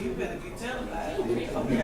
you better be televised. Okay.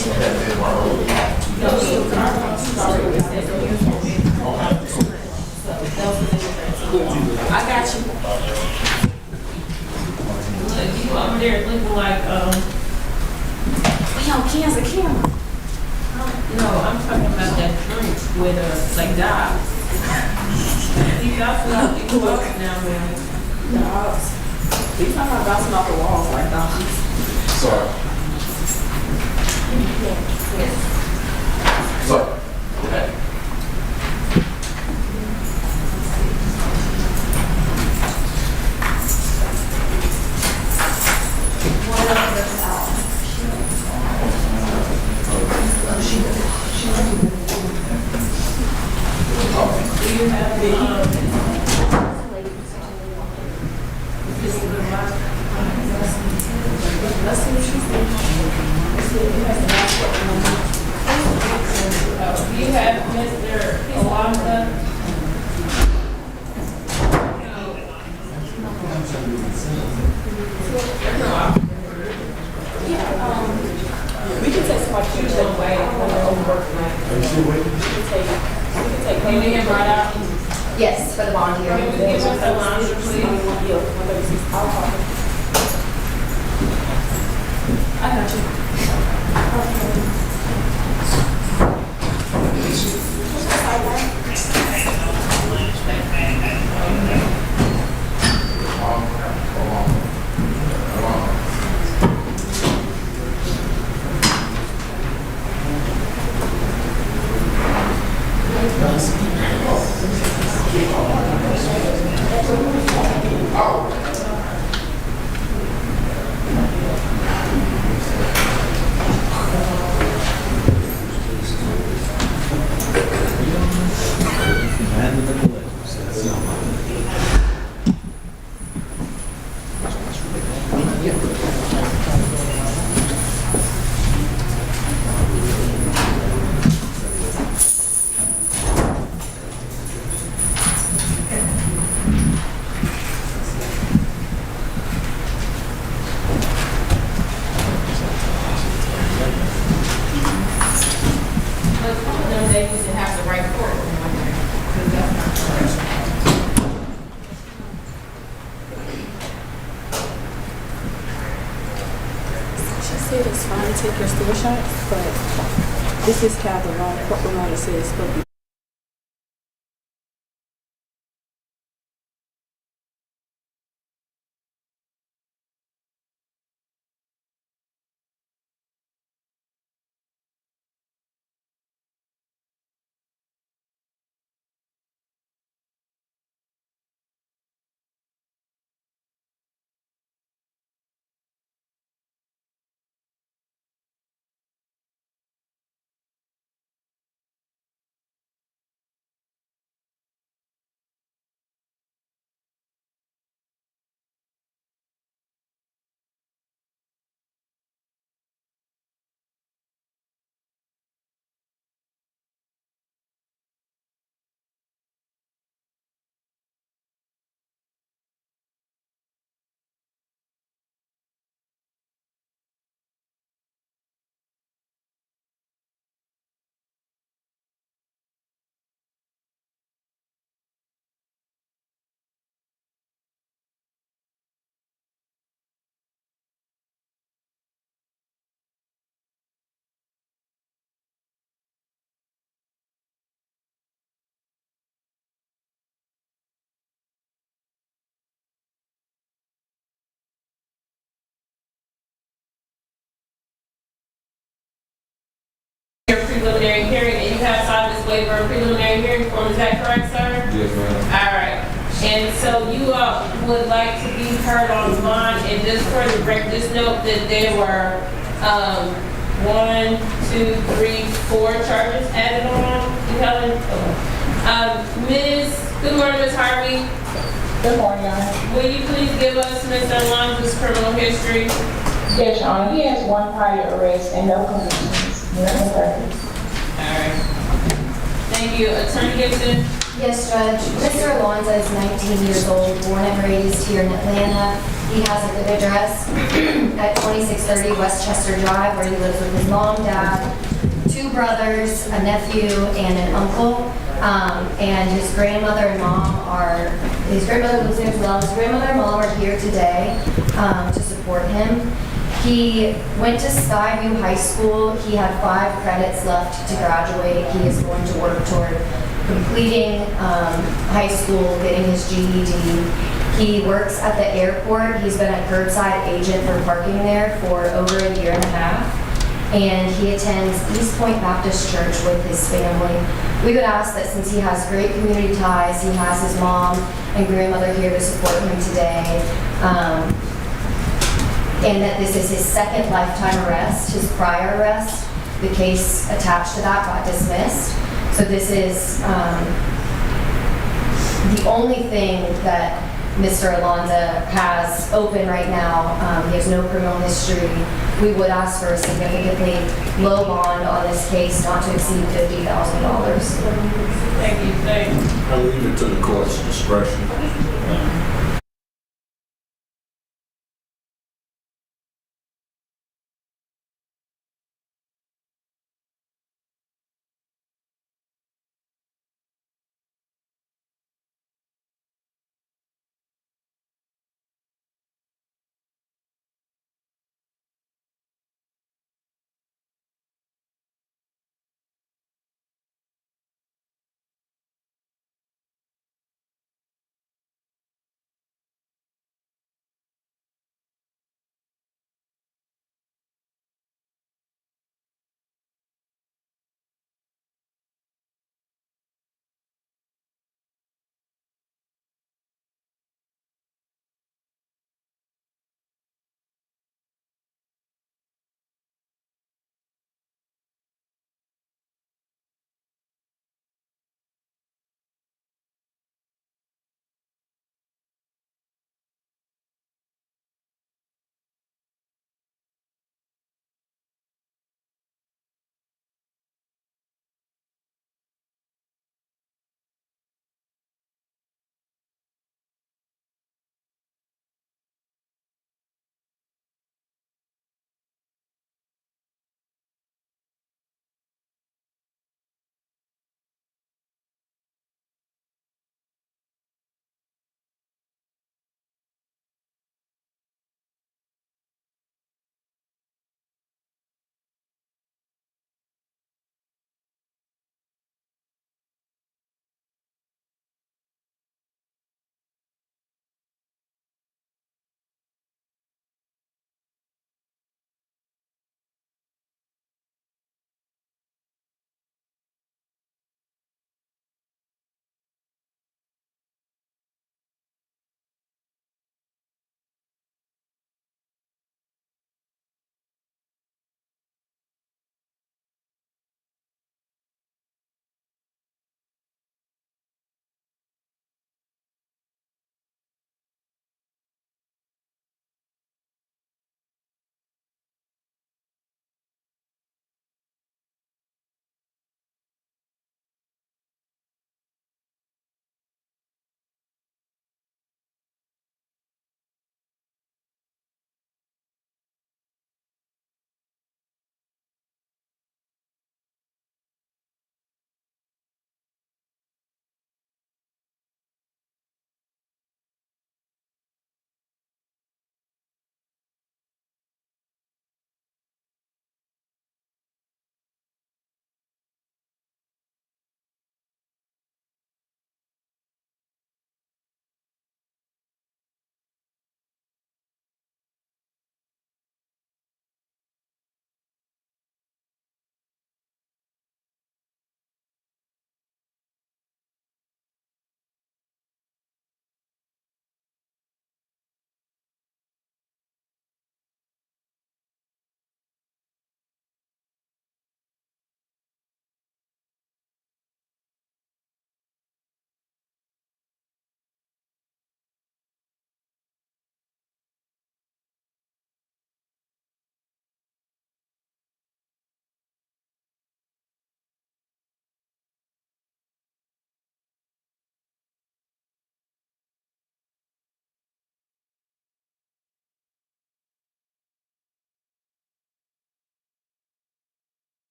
I got you. Look, you over there looking like, Yo, Ken's a camera. no, I'm talking about that drink with, like, dogs. These dogs are like, you walking now, man. Dogs. He's talking about bouncing off the walls like dogs. Sorry. Sorry. Okay. Do you have, Let's see what she says. you have Mr. Alonzo? We can take somebody Tuesday away when they're overworking. We can take Can we get right out? Yes, for the bond Can we hearing. give us a lounger, please? I'll call her. I got you. But some of them, they used to have the right court. Because that's not correct. She said it's fine to take your still shots, but this is how the law, what the law says it's supposed to be. Your preliminary hearing, and you have signed this waiver of preliminary hearing form, is that correct, sir? Yes, ma'am. All right, and so you would like to be heard on bond, and just for the record, just note that there were 1, 2, 3, 4 charges added on, Helen? Good morning, Ms. Harvey. Good morning, Your Honor. Will you please give us Mr. Alonzo's criminal history? Yes, Your Honor. He has one prior arrest and no convictions. Nothing further. All right. Thank you. Attorney Gibson? Yes, Judge. Mr. Alonzo is 19 years old, born and raised here in Atlanta. He has a good address at 2630 Westchester Drive, where he lives with his mom, dad, 2 brothers, a nephew, and an uncle. And his grandmother and mom his grandmother lives there as well. His grandmother and mom are here today to support him. He went to Skyview High School. He had 5 credits left to graduate. He is going to work toward completing high school, getting his GED. He works at the airport. He's been a curbside agent for parking there for over a year and a half. And he attends East Point Baptist Church with his family. We would ask that since he has great community ties, he has his mom and grandmother here to support him today, and that this is his second lifetime arrest. His prior arrest, the case attached to that got dismissed. So this is the only thing that Mr. Alonzo has open right now. He has no criminal history. We would ask for a significantly low bond on this case, not to exceed $50,000. Thank you, thank you. I leave it to the court's discretion.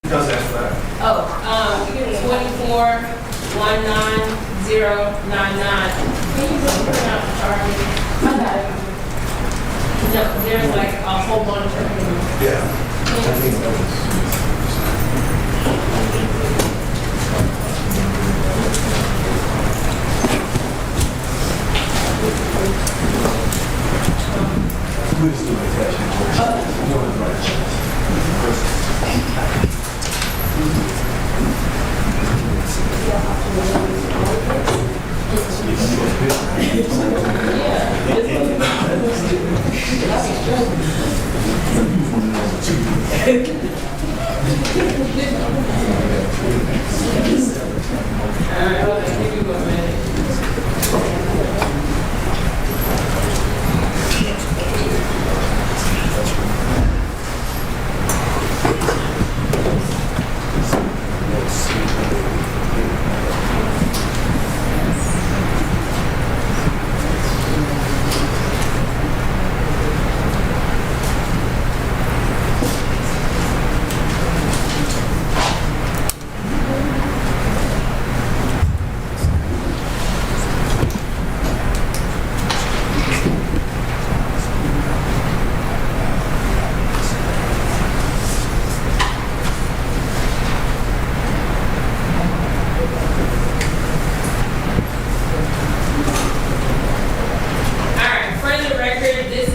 Does that fact? Oh, 2419099. Can you just bring out the Charlie? No, there's like a whole bunch of them. Yeah. We just do it attachment. No one's right. Alright, hold on, give me 1 minute.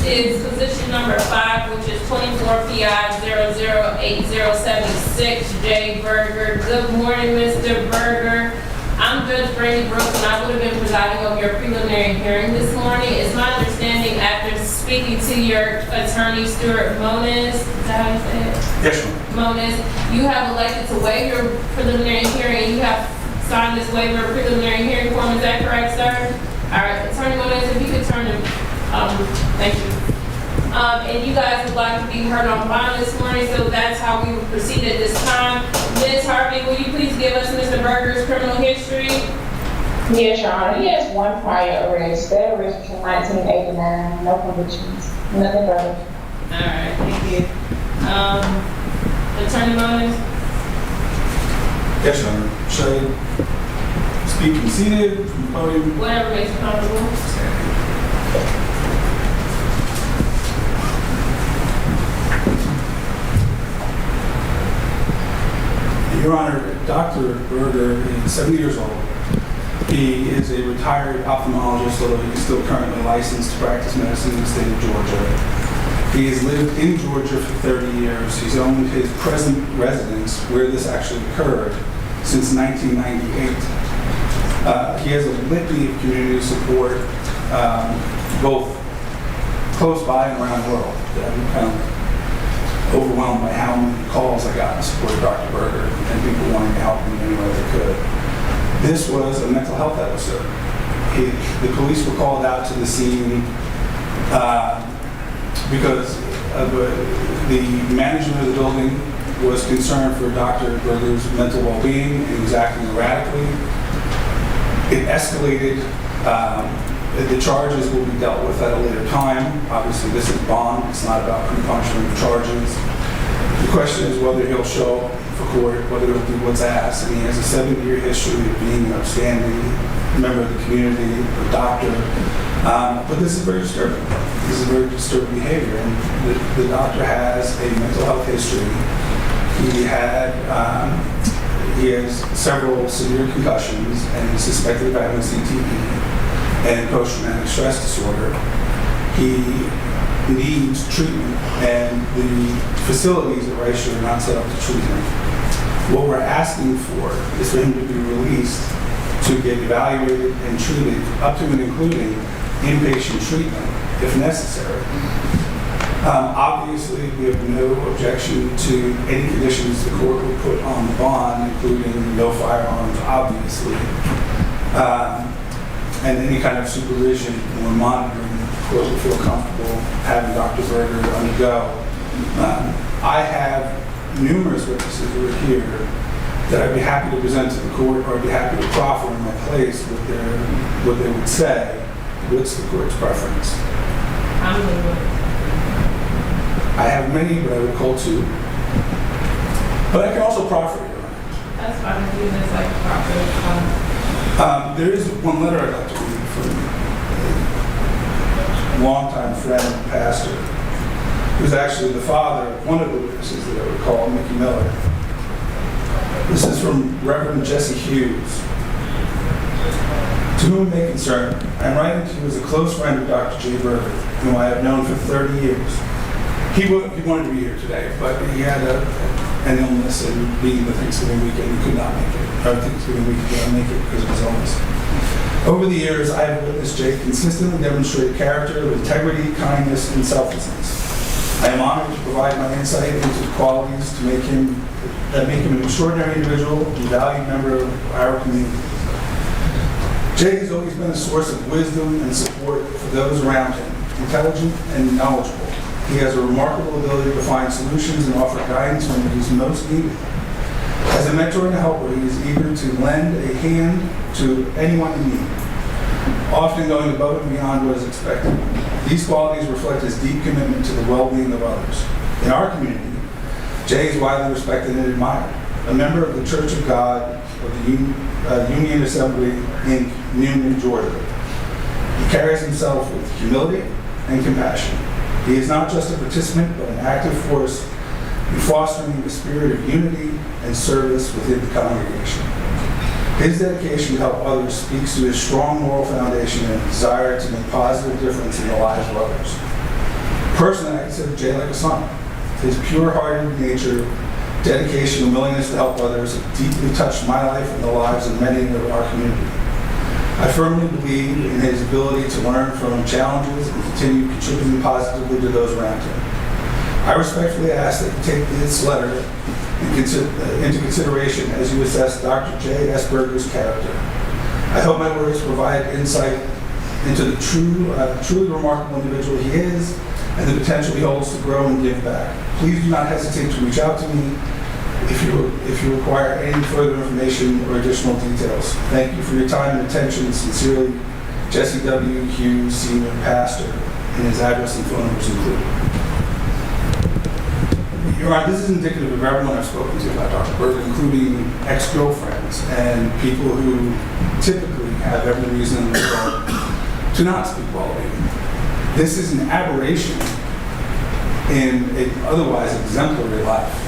Is position number 5, which is 24 PI 008076, J. Berger. Good morning, Mr. Berger. I'm Judge Brady Brooks, and I would have been presiding over your preliminary hearing this morning. It's my understanding, after speaking to your attorney, Stuart Moniz, is that how you say it? Yes, ma'am. Moniz, you have elected to waive your preliminary hearing. You have signed this waiver of preliminary hearing form. Is that correct, sir? All right, Attorney Moniz, if you could turn to, thank you. And you guys would like to be heard on bond this morning, so that's how we will proceed at this time. Ms. Harvey, will you please give us Mr. Berger's criminal history? Yes, Your Honor. He has one prior arrest. That arrest was from 1989. No convictions. Nothing further. All right, thank you. Attorney Moniz? Yes, Your Honor. Should I speak seated from the podium? Whatever makes you comfortable. Your Honor, Dr. Berger is 70 years old. He is a retired ophthalmologist, although he is still currently licensed to practice medicine in the state of Georgia. He has lived in Georgia for 30 years. He's owned his present residence, where this actually occurred, since 1998. He has a litany of community support, both close by and around the world. I'm kind of overwhelmed by how many calls I got in support of Dr. Berger and people wanting to help him in any way they could. This was a mental health episode. The police were called out to the scene because the management of the building was concerned for Dr. Berger's mental well-being and he was acting erratically. It escalated. The charges will be dealt with at a later time. Obviously, this is bond. It's not about pre-punishment charges. The question is whether he'll show up for court, whether he'll do what's asked. And he has a 7-year history of being an outstanding member of the community, a doctor. But this is very disturbing. This is very disturbing behavior. And the doctor has a mental health history. He has several severe concussions and he's suspected of having CTE. And post-traumatic stress disorder. He needs treatment, and the facilities at Rice are not set up to treat him. What we're asking for is for him to be released to get evaluated and treated, up to and including inpatient treatment, if necessary. Obviously, we have no objection to any conditions the court would put on the bond, including no firearms, obviously. And any kind of supervision or monitoring, the court would feel comfortable having Dr. Berger undergo. I have numerous witnesses who are here that I'd be happy to present to the court, or I'd be happy to proffer in my place what they would say. What's the court's preference? I'm the one. I have many, but I would call 2. But I can also proffer you. That's fine, if you just like proper. There is one letter I'd like to read from a longtime friend and pastor, who's actually the father of one of the witnesses that I would call Mickey Miller. This is from Reverend Jesse Hughes. To whom it may concern, I am writing to you as a close friend of Dr. J. Berger, whom I have known for 30 years. He wanted to be here today, but he had an illness, and being the Thanksgiving weekend, he could not make it. Or Thanksgiving week, he could not make it because of his illness. Over the years, I have witnessed Jay consistently demonstrate character of integrity, kindness, and selflessness. I am honored to provide my insight into the qualities that make him an extraordinary individual and valued member of our community. Jay has always been a source of wisdom and support for those around him, intelligent and knowledgeable. He has a remarkable ability to find solutions and offer guidance when it is most needed. As a mentor and a helper, he is eager to lend a hand to anyone in need, often going above and beyond what is expected. These qualities reflect his deep commitment to the well-being of others. In our community, Jay is widely respected and admired. A member of the Church of God of the Union Assembly, Inc., Newnan, Georgia. He carries himself with humility and compassion. He is not just a participant, but an active force in fostering the spirit of unity and service within the congregation. His dedication to help others speaks to his strong moral foundation and desire to make a positive difference in the lives of others. Personally, I consider Jay like a son. His pure-hearted nature, dedication, and willingness to help others have deeply touched my life and the lives of many of our community. I firmly believe in his ability to learn from challenges and continue contributing positively to those around him. I respectfully ask that you take this letter into consideration as you assess Dr. J. S. Berger's character. I hope my words provide insight into the truly remarkable individual he is and the potential he holds to grow and give back. Please do not hesitate to reach out to me if you require any further information or additional details. Thank you for your time and attention. Sincerely, Jesse W. Hughes, Senior Pastor, and his address and phone numbers included. Your Honor, this is indicative of everyone I've spoken to about Dr. Berger, including ex-girlfriends and people who typically have every reason in the world to not speak well of him. This is an aberration in an otherwise exemplary life.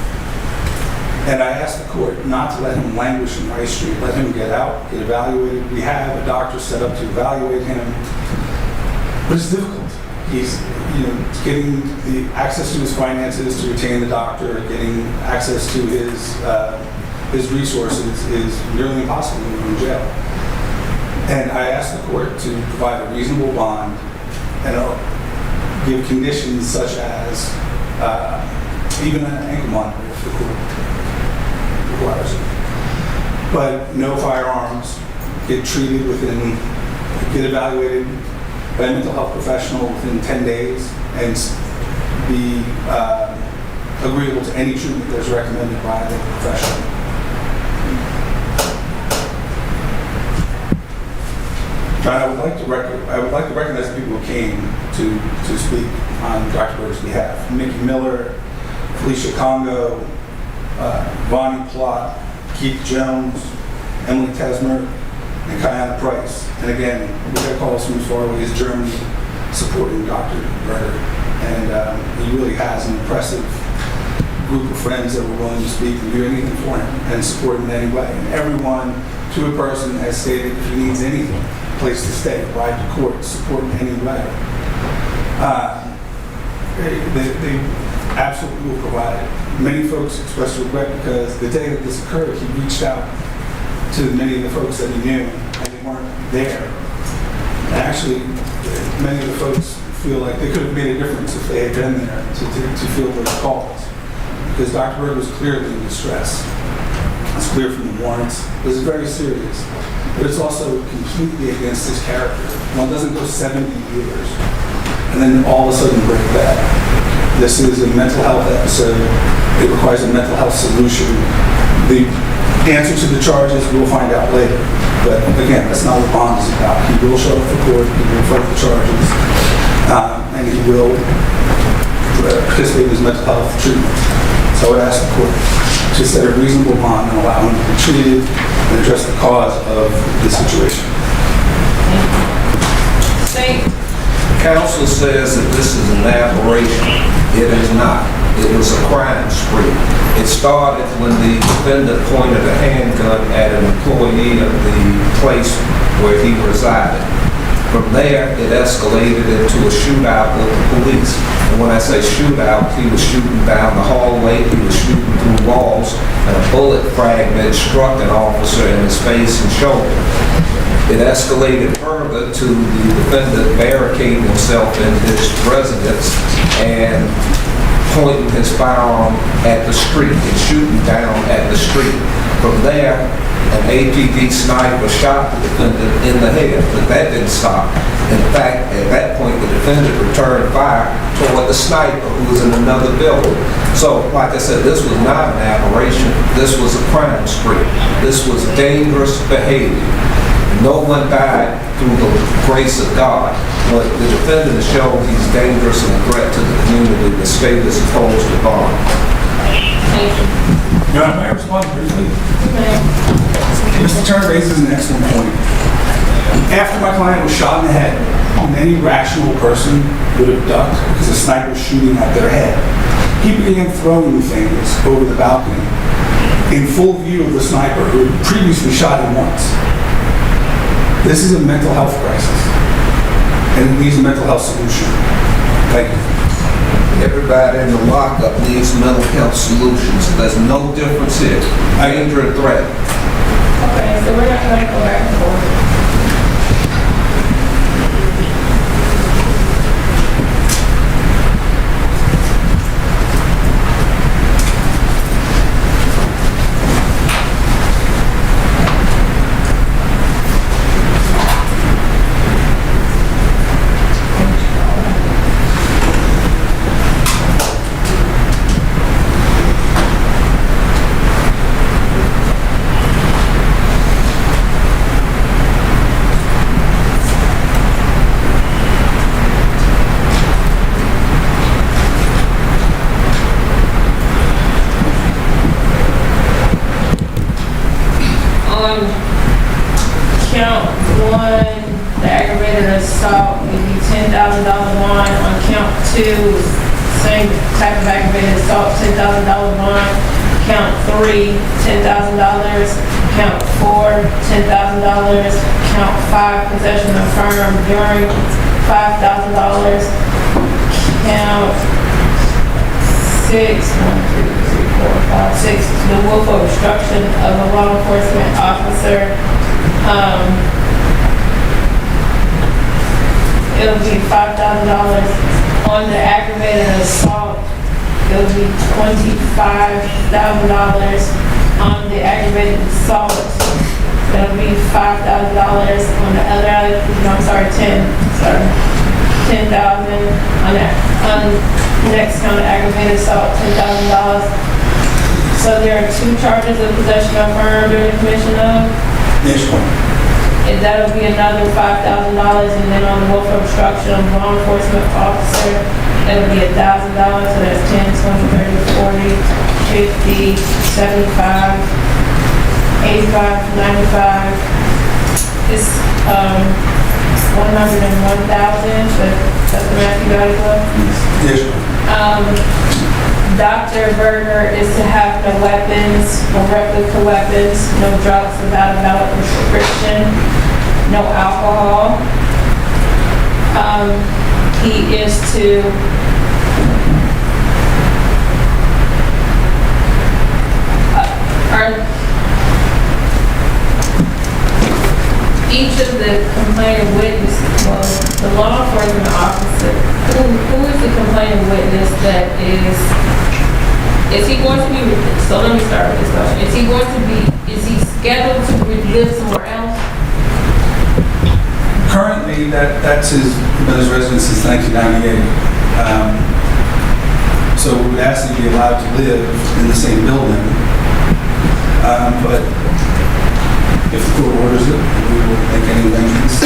And I ask the court not to let him languish in Rice Street, let him get out, get evaluated. We have a doctor set up to evaluate him, but it's difficult. He's, getting the access to his finances to retain the doctor, getting access to his resources is nearly impossible when you're in jail. And I ask the court to provide a reasonable bond and give conditions such as even an ankle monitor if the court requires it. But no firearms, get evaluated by a mental health professional within 10 days and be agreeable to any treatment that's recommended by the professional. I would like to recognize the people who came to speak on Dr. Berger's behalf. Mickey Miller, Felicia Congo, Vonnie Plott, Keith Jones, Emily Tesmer, and Kiana Price. And again, we got calls from as far away as Germany supporting Dr. Berger. And he really has an impressive group of friends that were willing to speak and do anything for him and support him in any way. And everyone, to a person, has stated if he needs anything, a place to stay, ride to court, support in any way. They absolutely will provide it. Many folks expressed regret because the day that this occurred, he reached out to many of the folks that he knew, and they weren't there. And actually, many of the folks feel like they could have made a difference if they had been there to feel those calls. Because Dr. Berger was clearly in distress. It's clear from the warrants. This is very serious. But it's also completely against his character. One doesn't go 70 years and then all of a sudden break bad. This is a mental health episode. It requires a mental health solution. The answer to the charges we'll find out later. But again, that's not what bond is about. He will show up for court, he will fight the charges, and he will participate in his mental health treatment. So I would ask the court to set a reasonable bond and allow him to be treated and address the cause of the situation. State. Counsel says that this is an aberration. It is not. It was a crime spree. It started when the defendant pointed a handgun at an employee of the place where he resided. From there, it escalated into a shootout with the police. And when I say shootout, he was shooting down the hallway, he was shooting through walls, and a bullet fragment struck an officer in his face and shoulder. It escalated further to the defendant barricading himself in his residence and pointing his firearm at the street and shooting down at the street. From there, an APD sniper shot the defendant in the head, but that didn't stop. In fact, at that point, the defendant returned fire toward the sniper who was in another building. So, like I said, this was not an aberration. This was a crime spree. This was dangerous behavior. No one died through the grace of God, but the defendant has shown he's dangerous and a threat to the community. The state is opposed to bond. Thank you. Your Honor, may I respond briefly? Ma'am. Mr. Turner raises an excellent point. After my client was shot in the head, any rational person would have ducked because the sniper was shooting at their head. He began throwing things over the balcony in full view of the sniper who had previously shot him once. This is a mental health crisis, and it needs a mental health solution. Thank you. Everybody in the lockup needs mental health solutions. There's no difference here. Danger and threat. Okay, so we're not gonna go back and forth. On count one, the aggravated assault would be $10,000 bond. On count two, same type of aggravated assault, $10,000 bond. Count three, $10,000. Count four, $10,000. Count five, possession of firearm during $5,000. Count six, 6, the willful obstruction of a law enforcement officer. It'll be $5,000. On the aggravated assault, it'll be $25,000. On the aggravated assault, it'll be $5,000. On the other, no, I'm sorry, 10,000. On next count of aggravated assault, $10,000. So there are two charges of possession of firearm during the commission of, Yes, Your Honor. and that'll be another $5,000, and then on the willful obstruction of law enforcement officer, it'll be $1,000, so that's 10, 20, 30, 40, 50, 75, 85, 95. It's, 101,000, but that's the math you got as well? Yes, Your Honor. Dr. Berger is to have no weapons, no replica weapons, no drugs without a valid prescription, no alcohol. He is to each of the complaining witnesses, well, the law enforcement officer, who is the complaining witness that is he going to be, so let me start with this question. Is he scheduled to live somewhere else? Currently, that's his residence since 1998. So we would ask that he be allowed to live in the same building. But if the court orders it, we will make any arrangements.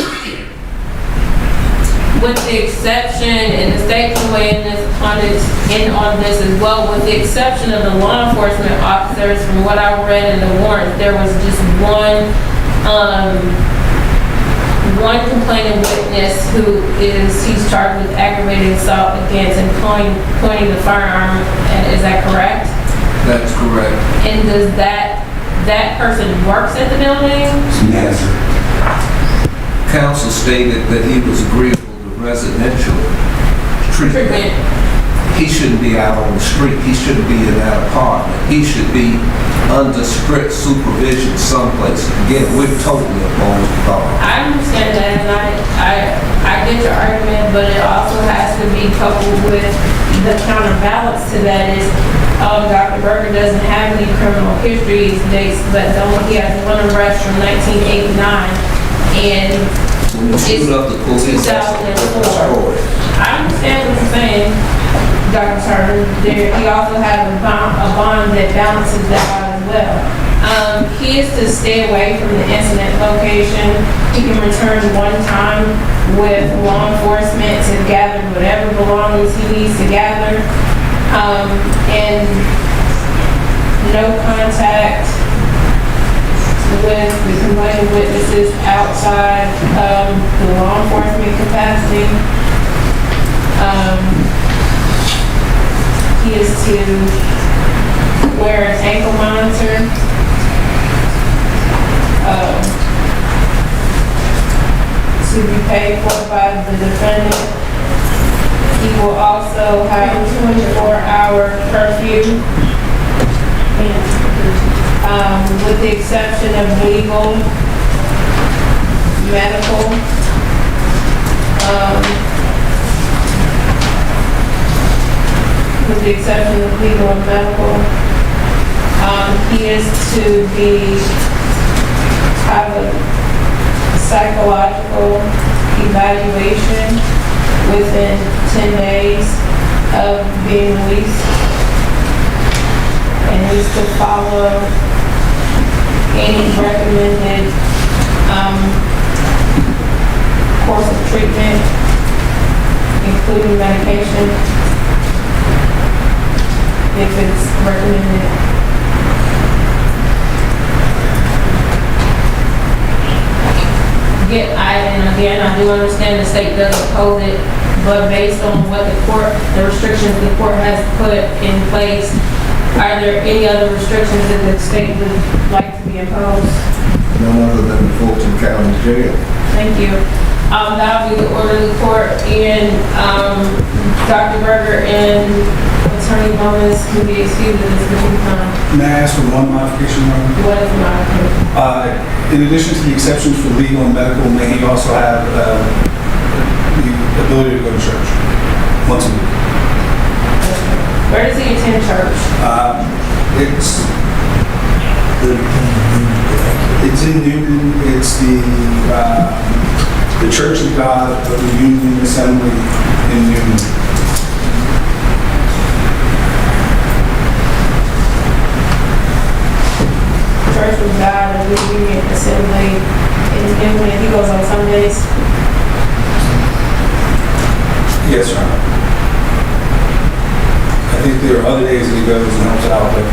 with the exception, and the state can weigh in on this as well, with the exception of the law enforcement officers, from what I read in the warrant, there was just one complaining witness who he's charged with aggravated assault against and pointing the firearm. Is that correct? That's correct. And does that person works at the building? Yes. Counsel stated that he was agreeable to residential treatment. He shouldn't be out on the street. He shouldn't be in that apartment. He should be under strict supervision someplace. Again, we're totally opposed to that. I understand that, and I get your argument, but it also has to be coupled with the counterbalance to that is, Dr. Berger doesn't have any criminal history dates, but he has one arrest from 1989, and When you shoot up the police, that's a different 2004. story. I understand what you're saying, Dr. Turner. He also has a bond that balances that out as well. He is to stay away from the incident location. He can return one time with law enforcement to gather whatever belongings he needs to gather. And no contact with the complaining witnesses outside the law enforcement capacity. He is to wear an ankle monitor. To be paid for by the defendant. He will also have a 24-hour curfew. With the exception of legal, medical, with the exception of legal and medical, he is to have a psychological evaluation within 10 days of being released, and needs to follow any recommended course of treatment, including medication, if it's recommended. I do understand the state does oppose it, but based on what the restrictions the court has put in place, are there any other restrictions that the state would like to be imposed? None other than the Fulton County Jail. Thank you. That'll be the order of the court, and Dr. Berger and Attorney Gomez can be excused at this time. May I ask for one modification, Your Honor? What is my In addition to the exceptions for legal and medical, may he also have the ability to go to church once a week? Where does he attend church? It's in Newton. It's the Church of God of the Union Assembly in Newton. Church of God of the Union Assembly in Newton. He goes on Sundays. Yes, Your Honor. I think there are other days that he goes and helps out, but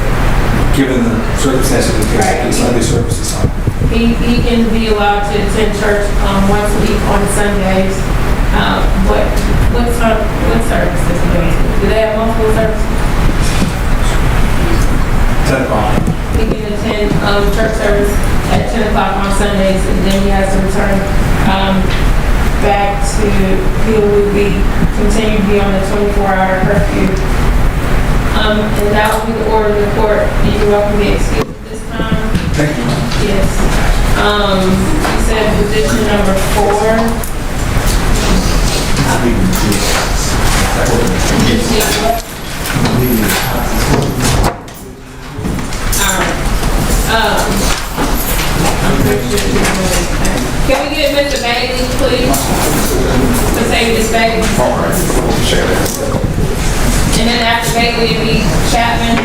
given the circumstances of the case, Right. the Sunday service is on. He can be allowed to attend church once a week on Sundays. What service does he go to? Do they have multiple services? 10 o'clock. He can attend church service at 10 o'clock on Sundays, and then he has to return back to, he will continue to be on the 24-hour curfew. And that will be the order of the court. You're welcome to be excused at this time. Thank you. Yes. You said position number 4. Can we get Mr. Bailey, please? Mercedes Bailey. And then after Bailey, it'd be Chapman.